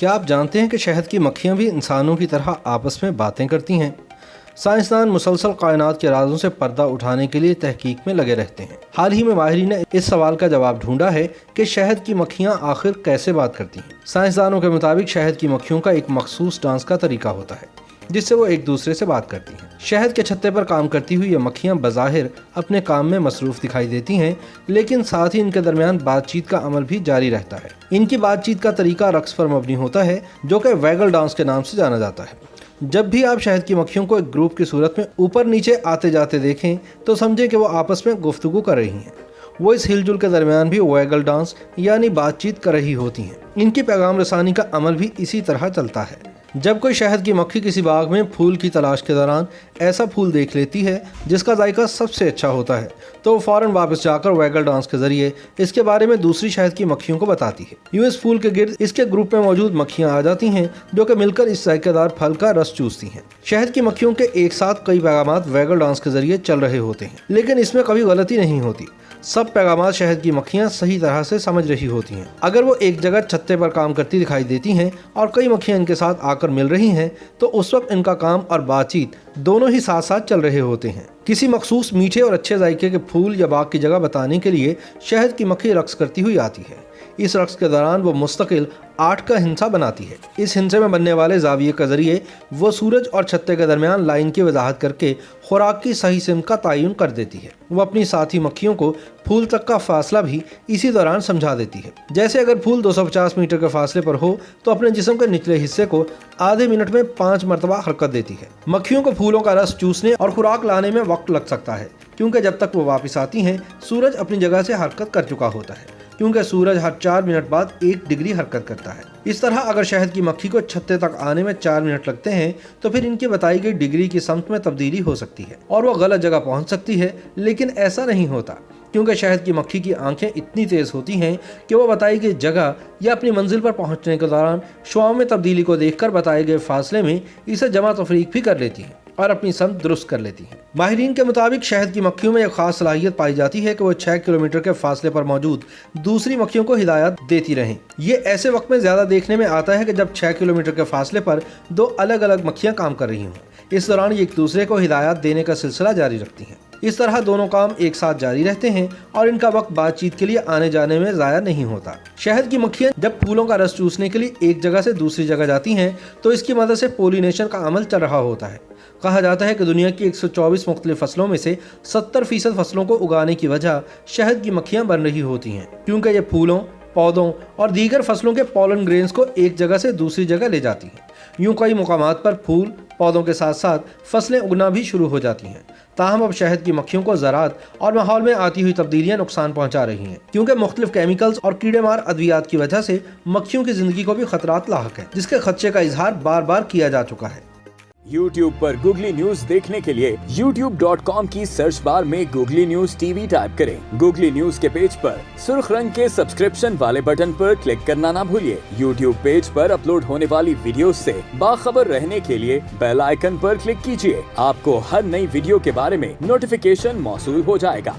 کیا آپ جانتے ہیں کہ شہد کی مکھیاں بھی انسانوں کی طرح آپس میں باتیں کرتی ہیں؟ سائنسدان مسلسل کائنات کے رازوں سے پردہ اٹھانے کے لیے تحقیق میں لگے رہتے ہیں۔ حال ہی میں ماہرین نے اس سوال کا جواب ڈھونڈا ہے کہ شہد کی مکھیاں آخر کیسے بات کرتی ہیں۔ سائنسدانوں کے مطابق شہد کی مکھیوں کا ایک مخصوص ڈانس کا طریقہ ہوتا ہے جس سے وہ ایک دوسرے سے بات کرتی ہیں۔ شہد کے چھتے پر کام کرتی ہوئی یہ مکھیاں بظاہر اپنے کام میں مصروف دکھائی دیتی ہیں، لیکن ساتھ ہی ان کے درمیان بات چیت کا عمل بھی جاری رہتا ہے۔ ان کی بات چیت کا طریقہ رقص پر مبنی ہوتا ہے جو کہ ویگل ڈانس کے نام سے جانا جاتا ہے۔ جب بھی آپ شہد کی مکھیوں کو ایک گروپ کی صورت میں اوپر نیچے آتے جاتے دیکھیں تو سمجھیں کہ وہ آپس میں گفتگو کر رہی ہیں۔ وہ اس ہل جل کے درمیان بھی ویگل ڈانس یعنی بات چیت کر رہی ہوتی ہیں۔ ان کی پیغام رسانی کا عمل بھی اسی طرح چلتا ہے۔ جب کوئی شہد کی مکھی کسی باغ میں پھول کی تلاش کے دوران ایسا پھول دیکھ لیتی ہے جس کا ذائقہ سب سے اچھا ہوتا ہے تو وہ فوراً واپس جا کر ویگل ڈانس کے ذریعے اس کے بارے میں دوسری شہد کی مکھیوں کو بتاتی ہے۔ یوں اس پھول کے گرد اس کے گروپ میں موجود مکھیاں آ جاتی ہیں جو کہ مل کر اس ذائقہ دار پھل کا رس چوستی ہیں۔ شہد کی مکھیوں کے ایک ساتھ کئی پیغامات ویگل ڈانس کے ذریعے چل رہے ہوتے ہیں، لیکن اس میں کبھی غلطی نہیں ہوتی۔ سب پیغامات شہد کی مکھیاں صحیح طرح سے سمجھ رہی ہوتی ہیں۔ اگر وہ ایک جگہ چھتے پر کام کرتی دکھائی دیتی ہیں اور کئی مکھیاں ان کے ساتھ آ کر مل رہی ہیں تو اس وقت ان کا کام اور بات چیت دونوں ہی ساتھ ساتھ چل رہے ہوتے ہیں۔ کسی مخصوص میٹھے اور اچھے ذائقے کے پھول یا باغ کی جگہ بتانے کے لیے شہد کی مکھی رقص کرتی ہوئی آتی ہے۔ اس رقص کے دوران وہ مستقل 8 کا ہندسہ بناتی ہے۔ اس ہندسے میں بننے والے زاویے کے ذریعے وہ سورج اور چھتے کے درمیان لائن کی وضاحت کر کے خوراک کی صحیح سمت کا تعین کر دیتی ہے۔ وہ اپنی ساتھی مکھیوں کو پھول تک کا فاصلہ بھی اسی دوران سمجھا دیتی ہے۔ جیسے اگر پھول 250 میٹر کے فاصلے پر ہو تو اپنے جسم کے نچلے حصے کو آدھے منٹ میں 5 مرتبہ حرکت دیتی ہے۔ مکھیوں کو پھولوں کا رس چوسنے اور خوراک لانے میں وقت لگ سکتا ہے کیونکہ جب تک وہ واپس آتی ہیں سورج اپنی جگہ سے حرکت کر چکا ہوتا ہے، کیونکہ سورج ہر 4 منٹ بعد 1 ڈگری حرکت کرتا ہے۔ اس طرح اگر شہد کی مکھی کو چھتے تک آنے میں 4 منٹ لگتے ہیں تو پھر ان کی بتائی گئی ڈگری کی سمت میں تبدیلی ہو سکتی ہے اور وہ غلط جگہ پہنچ سکتی ہے، لیکن ایسا نہیں ہوتا کیونکہ شہد کی مکھی کی آنکھیں اتنی تیز ہوتی ہیں کہ وہ بتائی گئی جگہ یا اپنی منزل پر پہنچنے کے دوران شعاؤں میں تبدیلی کو دیکھ کر بتائے گئے فاصلے میں اسے جمع تفریق بھی کر لیتی ہیں اور اپنی سمت درست کر لیتی ہیں۔ ماہرین کے مطابق شہد کی مکھیوں میں ایک خاص صلاحیت پائی جاتی ہے کہ وہ 6 کلومیٹر کے فاصلے پر موجود دوسری مکھیوں کو ہدایات دیتی رہیں۔ یہ ایسے وقت میں زیادہ دیکھنے میں آتا ہے کہ جب 6 کلومیٹر کے فاصلے پر 2 الگ الگ مکھیاں کام کر رہی ہوں۔ اس دوران یہ ایک دوسرے کو ہدایات دینے کا سلسلہ جاری رکھتی ہیں۔ اس طرح دونوں کام ایک ساتھ جاری رہتے ہیں اور ان کا وقت بات چیت کے لیے آنے جانے میں ضائع نہیں ہوتا۔ شہد کی مکھیاں جب پھولوں کا رس چوسنے کے لیے ایک جگہ سے دوسری جگہ جاتی ہیں تو اس کی مدد سے پولینیشن کا عمل چل رہا ہوتا ہے۔ کہا جاتا ہے کہ دنیا کی 124 مختلف فصلوں میں سے 70% فصلوں کو اگانے کی وجہ شہد کی مکھیاں بن رہی ہوتی ہیں، کیونکہ یہ پھولوں، پودوں اور دیگر فصلوں کے پولن گرینز کو ایک جگہ سے دوسری جگہ لے جاتی ہیں۔ یوں کئی مقامات پر پھول، پودوں کے ساتھ ساتھ فصلیں اگنا بھی شروع ہو جاتی ہیں۔ تاہم اب شہد کی مکھیوں کو زراعت اور ماحول میں آتی ہوئی تبدیلیاں نقصان پہنچا رہی ہیں، کیونکہ مختلف کیمیکلز اور کیڑے مار ادویات کی وجہ سے مکھیوں کی زندگی کو بھی خطرات لاحق ہیں، جس کے خدشے کا اظہار بار بار کیا جا چکا ہے۔ YouTube پر گوگلی نیوز دیکھنے کے لیے youtube.com کی سرچ بار میں googly news T V type کریں۔ گوگلی نیوز کے پیج پر سرخ رنگ کے سبسکرپشن والے بٹن پر کلک کرنا نہ بھولیے۔ YouTube پیج پر اپلوڈ ہونے والی ویڈیوز سے باخبر رہنے کے لیے بیل آئیکن پر کلک کیجیے۔ آپ کو ہر نئی ویڈیو کے بارے میں نوٹیفیکیشن موصول ہو جائے گا۔